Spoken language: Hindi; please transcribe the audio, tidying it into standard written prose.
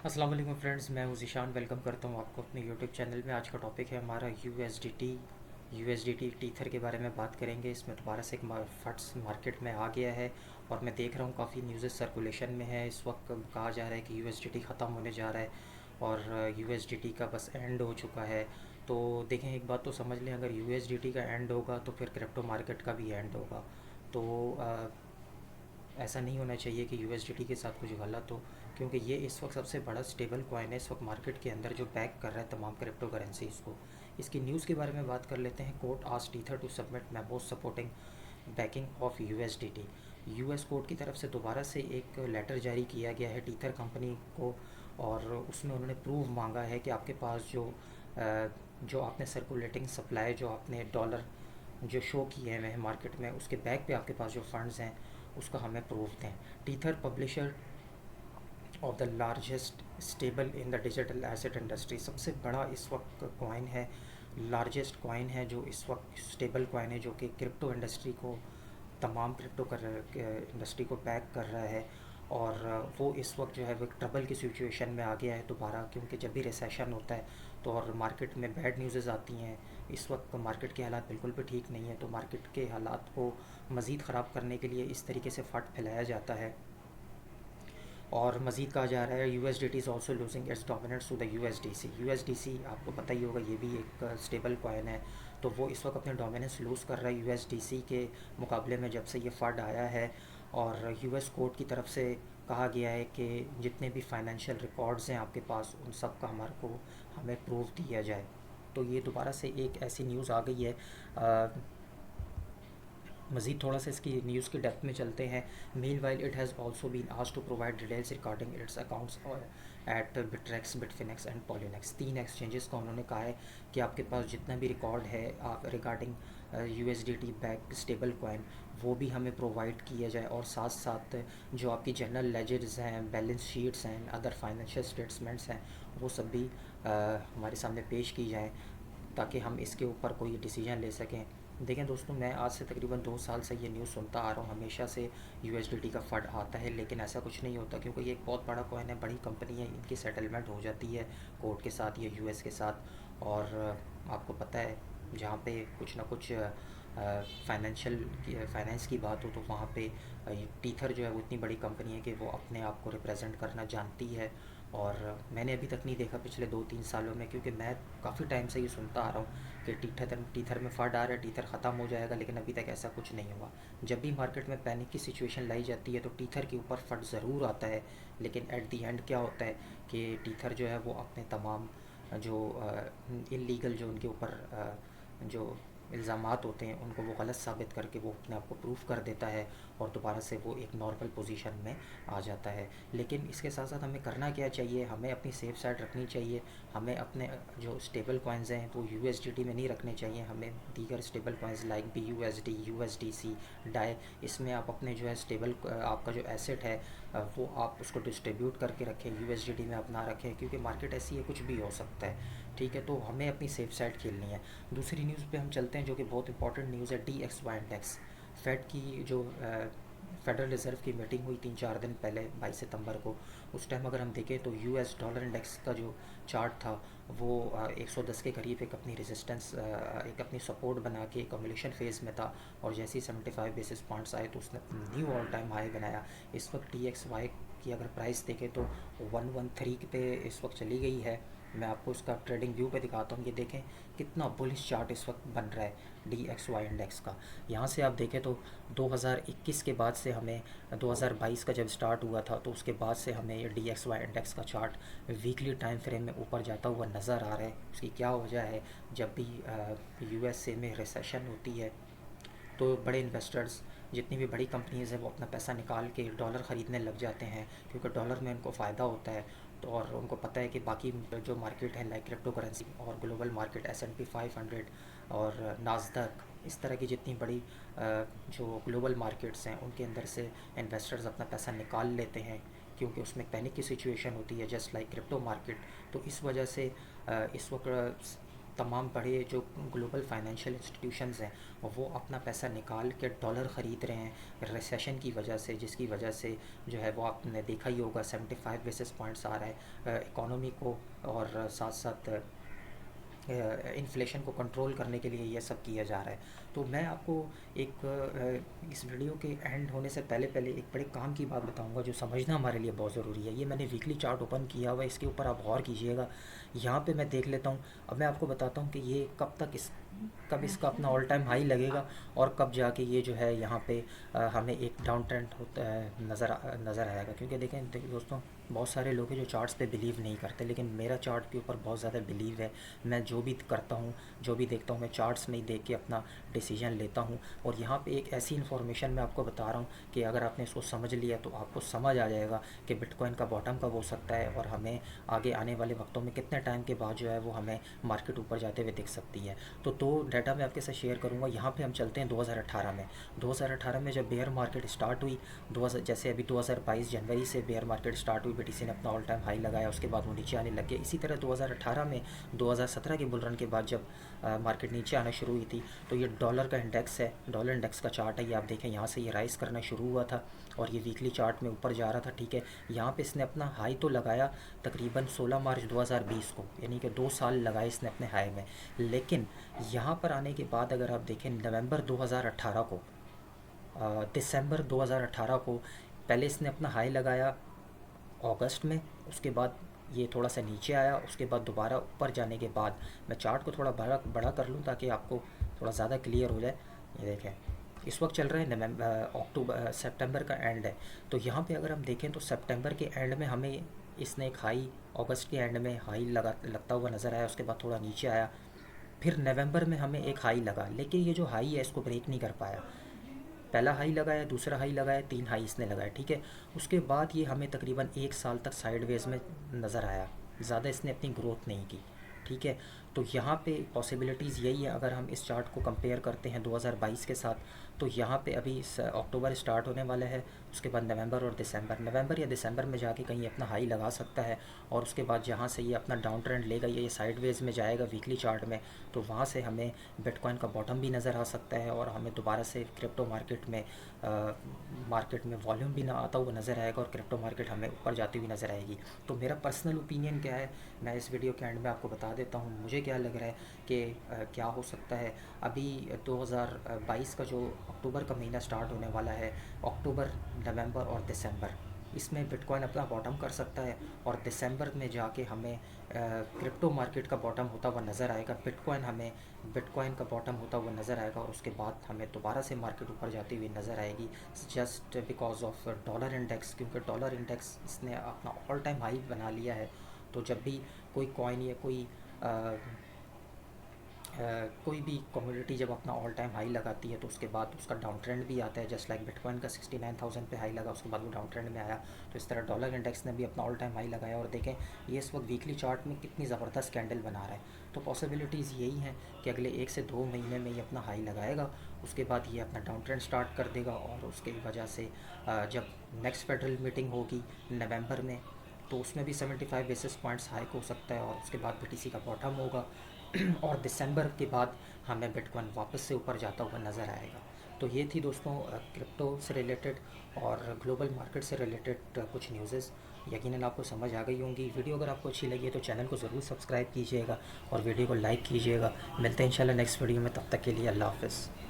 अस्सलाम वालेकुम फ्रेंड्स, मैं हूं ज़ीशान। वेलकम करता हूं आपको अपने यूट्यूब चैनल में। आज का टॉपिक है हमारा यूएसडीटी टीथर के बारे में बात करेंगे। इसमें दोबारा से एक फंड्स मार्केट में आ गया है और मैं देख रहा हूं काफ़ी न्यूज़ सर्कुलेशन में है। इस वक्त कहा जा रहा है कि यूएसडीटी ख़त्म होने जा रहा है और यूएसडीटी का बस एंड हो चुका है। तो देखें, एक बात तो समझ लें, अगर यूएसडीटी का एंड होगा तो फिर क्रिप्टो मार्केट का भी एंड होगा। तो ऐसा नहीं होना चाहिए कि यूएसडीटी के साथ कुछ गलत हो, क्योंकि ये इस वक्त सबसे बड़ा स्टेबल कॉइन है इस वक्त मार्केट के अंदर, जो बैक कर रहा है तमाम क्रिप्टो करेंसीज़ को। इसकी न्यूज़ के बारे में बात कर लेते हैं। Court asked Tether to submit memos supporting backing of USDT. US court की तरफ से दोबारा से एक लेटर जारी किया गया है टीथर कंपनी को, और उसमें उन्होंने प्रूफ मांगा है कि आपके पास जो आपने सर्कुलेटिंग सप्लाई, जो आपने डॉलर जो शो किए हैं मार्केट में, उसके बैक पे आपके पास जो फंड्स हैं उसका हमें प्रूफ दें। Tether publisher of the largest stable in the digital asset industry, सबसे बड़ा इस वक्त कॉइन है, लार्जेस्ट कॉइन है जो इस वक्त स्टेबल कॉइन है, जो कि क्रिप्टो इंडस्ट्री को, तमाम क्रिप्टो कर इंडस्ट्री को बैक कर रहा है। और वो इस वक्त जो है वो ट्रबल की सिचुएशन में आ गया है दोबारा, क्योंकि जब भी रिसेशन होता है तो और मार्केट में बैड न्यूज़ आती हैं। इस वक्त मार्केट के हालात बिल्कुल भी ठीक नहीं है, तो मार्केट के हालात को मज़ीद ख़राब करने के लिए इस तरीके से फट फैलाया जाता है। और मज़ीद कहा जा रहा है USDT is also losing its dominance to the USDC आपको पता ही होगा, ये भी एक स्टेबल कॉइन है। तो वो इस वक्त अपने डोमिनेंस लूज़ कर रहा है यूएसडीसी के मुकाबले में, जब से ये फंड आया है। और यूएस कोर्ट की तरफ से कहा गया है कि जितने भी फाइनेंशियल रिकॉर्ड्स हैं आपके पास, उन सब का हमें प्रूफ दिया जाए। तो ये दोबारा से एक ऐसी न्यूज़ आ गई है। मज़ीद थोड़ा सा इसकी न्यूज़ के डेप्थ में चलते हैं। Meanwhile it has also been asked to provide details regarding its accounts at Bittrex, Bitfinex and Poloniex. 3 exchanges का उन्होंने कहा है कि आपके पास जितना भी रिकॉर्ड है आप regarding USDT back stable coin, वो भी हमें प्रोवाइड किया जाए। और साथ साथ जो आपकी जनरल लेजर्स हैं, बैलेंस शीट्स हैं, अदर फाइनेंशियल स्टेटमेंट्स हैं, वो सब भी हमारे सामने पेश की जाएँ, ताकि हम इसके ऊपर कोई डिसीजन ले सकें। देखें दोस्तों, मैं आज से तकरीबन 2 साल से ये न्यूज़ सुनता आ रहा हूँ, हमेशा से यूएसडीटी का फंड आता है, लेकिन ऐसा कुछ नहीं होता, क्योंकि ये एक बहुत बड़ा कॉइन है, बड़ी कंपनी है, इनकी सेटलमेंट हो जाती है कोर्ट के साथ या यूएस के साथ। और आपको पता है, जहाँ पे कुछ ना कुछ फाइनेंस की बात हो तो वहाँ पे टीथर जो है वो इतनी बड़ी कंपनी है कि वो अपने आप को रिप्रेजेंट करना जानती है। और मैंने अभी तक नहीं देखा पिछले 2-3 सालों में, क्योंकि मैं काफ़ी टाइम से ये सुनता आ रहा हूँ कि टीथर में फंड आ रहा है, टीथर ख़त्म हो जाएगा, लेकिन अभी तक ऐसा कुछ नहीं हुआ। जब भी मार्केट में पैनिक की सिचुएशन लाई जाती है तो टीथर के ऊपर फंड ज़रूर आता है, लेकिन एट दी एंड क्या होता है कि टीथर जो है वो अपने तमाम जो इलीगल जो उनके ऊपर जो इल्ज़ामात होते हैं उनको वो गलत साबित करके वो अपने आप को प्रूफ कर देता है, और दोबारा से वो एक नॉर्मल पोजीशन में आ जाता है। लेकिन इसके साथ साथ हमें करना क्या चाहिए, हमें अपनी सेफ साइड रखनी चाहिए। हमें अपने जो स्टेबल कॉइन्स हैं वो यूएसडीटी में नहीं रखने चाहिए, हमें दीगर stable coins like BUSD, USDC, Dai, इसमें आप अपने जो है स्टेबल आपका जो एसेट है वो आप उसको डिस्ट्रीब्यूट करके रखें, यूएसडीटी में आप ना रखें, क्योंकि मार्केट ऐसी है, कुछ भी हो सकता है। ठीक है, तो हमें अपनी सेफ साइड खेलनी है। दूसरी न्यूज़ पे हम चलते हैं, जो कि बहुत इंपॉर्टेंट न्यूज़ है, DXY इंडेक्स। फेड की जो फेडरल रिज़र्व की मीटिंग हुई 3-4 दिन पहले 22 सितंबर को, उस टाइम अगर हम देखें तो यूएस डॉलर इंडेक्स का जो चार्ट था वो 110 के करीब एक अपनी रेजिस्टेंस, एक अपनी सपोर्ट बना के कम्युलेशन फेज़ में था। और जैसे ही 75 बेसिस पॉइंट्स आए तो उसने न्यू ऑल टाइम हाई बनाया। इस वक्त DXY की अगर प्राइस देखें तो 113 पे इस वक्त चली गई है। मैं आपको इसका ट्रेडिंग व्यू पे दिखाता हूँ, ये देखें कितना बुलिश चार्ट इस वक्त बन रहा है DXY इंडेक्स का। यहाँ से आप देखें तो 2021 के बाद से हमें, 2022 का जब स्टार्ट हुआ था तो उसके बाद से हमें ये DXY इंडेक्स का चार्ट वीकली टाइम फ्रेम में ऊपर जाता हुआ नज़र आ रहा है। उसकी क्या वजह है, जब भी यूएसए में रिसेशन होती है तो बड़े इन्वेस्टर्स, जितनी भी बड़ी कंपनीज़ हैं, वो अपना पैसा निकाल के डॉलर ख़रीदने लग जाते हैं, क्योंकि डॉलर में उनको फ़ायदा होता है। तो और उनको पता है कि बाकी जो मार्केट है लाइक क्रिप्टो करेंसी और ग्लोबल मार्केट S&P 500 और नास्डक, इस तरह की जितनी बड़ी जो ग्लोबल मार्केट्स हैं उनके अंदर से इन्वेस्टर्स अपना पैसा निकाल लेते हैं, क्योंकि उसमें पैनिक की सिचुएशन होती है, जस्ट लाइक क्रिप्टो मार्केट। तो इस वजह से इस वक्त तमाम बड़े जो ग्लोबल फाइनेंशियल इंस्टीट्यूशंस हैं वो अपना पैसा निकाल के डॉलर ख़रीद रहे हैं रिसेशन की वजह से, जिसकी वजह से जो है वो आपने देखा ही होगा 75 बेसिस पॉइंट्स आ रहा है इकोनॉमी को, और साथ साथ इन्फ्लेशन को कंट्रोल करने के लिए ये सब किया जा रहा है। तो मैं आपको एक इस वीडियो के एंड होने से पहले पहले एक बड़े काम की बात बताऊंगा जो समझना हमारे लिए बहुत ज़रूरी है। ये मैंने वीकली चार्ट ओपन किया हुआ है, इसके ऊपर आप गौर कीजिएगा। यहाँ पे मैं देख लेता हूँ। अब मैं आपको बताता हूँ कि ये कब इसका अपना ऑल टाइम हाई लगेगा और कब जाके ये जो है यहाँ पे हमें एक डाउन ट्रेंड होता है नज़र आएगा। क्योंकि देखें दोस्तों, बहुत सारे लोग हैं जो चार्ट्स पे बिलीव नहीं करते, लेकिन मेरा चार्ट के ऊपर बहुत ज़्यादा बिलीव है। मैं जो भी करता हूँ, जो भी देखता हूँ, मैं चार्ट्स में ही देख के अपना डिसीजन लेता हूँ। और यहाँ पे एक ऐसी इन्फॉर्मेशन मैं आपको बता रहा हूँ कि अगर आपने इसको समझ लिया तो आपको समझ आ जाएगा कि बिटकॉइन का बॉटम कब हो सकता है और हमें आगे आने वाले वक्तों में कितने टाइम के बाद जो है वो हमें मार्केट ऊपर जाते हुए दिख सकती है। तो दो डाटा मैं आपके साथ शेयर करूँगा। यहाँ पे हम चलते हैं 2018 में। 2018 में जब बेयर मार्केट स्टार्ट हुई, जैसे अभी 2022 जनवरी से बेयर मार्केट स्टार्ट हुई, बीटीसी ने अपना ऑल टाइम हाई लगाया, उसके बाद वो नीचे आने लग गया। इसी तरह 2018 में 2017 के बुल रन के बाद जब मार्केट नीचे आना शुरू हुई थी, तो ये डॉलर का इंडेक्स है, डॉलर इंडेक्स का चार्ट है, ये आप देखें यहाँ से ये राइज़ करना शुरू हुआ था और ये वीकली चार्ट में ऊपर जा रहा था। ठीक है, यहाँ पे इसने अपना हाई तो लगाया तकरीबन 16 मार्च 2020 को, यानी कि 2 साल लगाए इसने अपने हाई में। लेकिन यहाँ पर आने के बाद अगर आप देखें नवंबर 2018 को, दिसंबर 2018 को पहले इसने अपना हाई लगाया अगस्त में, उसके बाद ये थोड़ा सा नीचे आया, उसके बाद दोबारा ऊपर जाने के बाद, मैं चार्ट को थोड़ा बड़ा कर लूँ ताकि आपको थोड़ा ज़्यादा क्लियर हो जाए। ये देखें, इस वक्त चल रहा है सितंबर का एंड है। तो यहाँ पे अगर हम देखें तो सितंबर के एंड में हमें इसने एक हाई, अगस्त के एंड में हाई लगता हुआ नज़र आया, उसके बाद थोड़ा नीचे आया, फिर नवंबर में हमें एक हाई लगा, लेकिन ये जो हाई है इसको ब्रेक नहीं कर पाया। पहला हाई लगाया, दूसरा हाई लगाया, 3 हाई इसने लगाया। ठीक है, उसके बाद ये हमें तकरीबन 1 साल तक साइडवेज में नज़र आया, ज़्यादा इसने अपनी ग्रोथ नहीं की। ठीक है, तो यहाँ पे पॉसिबिलिटीज़ यही है। अगर हम इस चार्ट को कंपेयर करते हैं 2022 के साथ, तो यहाँ पे अभी अक्टूबर स्टार्ट होने वाला है, उसके बाद नवंबर और नवंबर या दिसंबर में जाके कहीं अपना हाई लगा सकता है, और उसके बाद जहाँ से ये अपना डाउन ट्रेंड लेगा, ये साइडवेज में जाएगा वीकली चार्ट में, तो वहाँ से हमें बिटकॉइन का बॉटम भी नज़र आ सकता है और हमें दोबारा से क्रिप्टो मार्केट में वॉल्यूम भी ना आता हुआ नज़र आएगा और क्रिप्टो मार्केट हमें ऊपर जाती हुई नज़र आएगी। तो मेरा पर्सनल ओपिनियन क्या है, मैं इस वीडियो के एंड में आपको बता देता हूँ मुझे क्या लग रहा है कि क्या हो सकता है। अभी 2022 का जो अक्टूबर का महीना स्टार्ट होने वाला है, अक्टूबर, नवंबर और दिसंबर, इसमें बिटकॉइन अपना बॉटम कर सकता है और दिसंबर में जाके हमें क्रिप्टो मार्केट का बॉटम होता हुआ नज़र आएगा, बिटकॉइन का बॉटम होता हुआ नज़र आएगा, और उसके बाद हमें दोबारा से मार्केट ऊपर जाती हुई नज़र आएगी, just because of dollar index. क्योंकि डॉलर इंडेक्स इसने अपना ऑल टाइम हाई बना लिया है। तो जब भी कोई कॉइन या कोई भी कमोडिटी जब अपना ऑल टाइम हाई लगाती है तो उसके बाद उसका डाउन ट्रेंड भी आता है, जस्ट लाइक बिटकॉइन का 69,000 पे हाई लगा, उसके बाद वो डाउन ट्रेंड में आया। तो इस तरह डॉलर इंडेक्स ने भी अपना ऑल टाइम हाई लगाया, और देखें ये इस वक्त वीकली चार्ट में कितनी ज़बरदस्त कैंडल बना रहा है। तो पॉसिबिलिटीज़ यही हैं कि अगले 1 से 2 महीने में ये अपना हाई लगाएगा, उसके बाद ये अपना डाउन ट्रेंड स्टार्ट कर देगा, और उसकी वजह से जब नेक्स्ट फेडरल मीटिंग होगी नवंबर में, तो उसमें भी 75 बेसिस पॉइंट्स हाइक हो सकता है, और उसके बाद बीटीसी का बॉटम होगा और दिसंबर के बाद हमें बिटकॉइन वापस से ऊपर जाता हुआ नज़र आएगा। तो ये थी दोस्तों क्रिप्टो से रिलेटेड और ग्लोबल मार्केट से रिलेटेड कुछ न्यूज़ेस। यकीनन आपको समझ आ गई होंगी। वीडियो अगर आपको अच्छी लगी है तो चैनल को ज़रूर सब्सक्राइब कीजिएगा और वीडियो को लाइक कीजिएगा। मिलते हैं इंशाल्लाह नेक्स्ट वीडियो में, तब तक के लिए अल्लाह हाफ़िज़।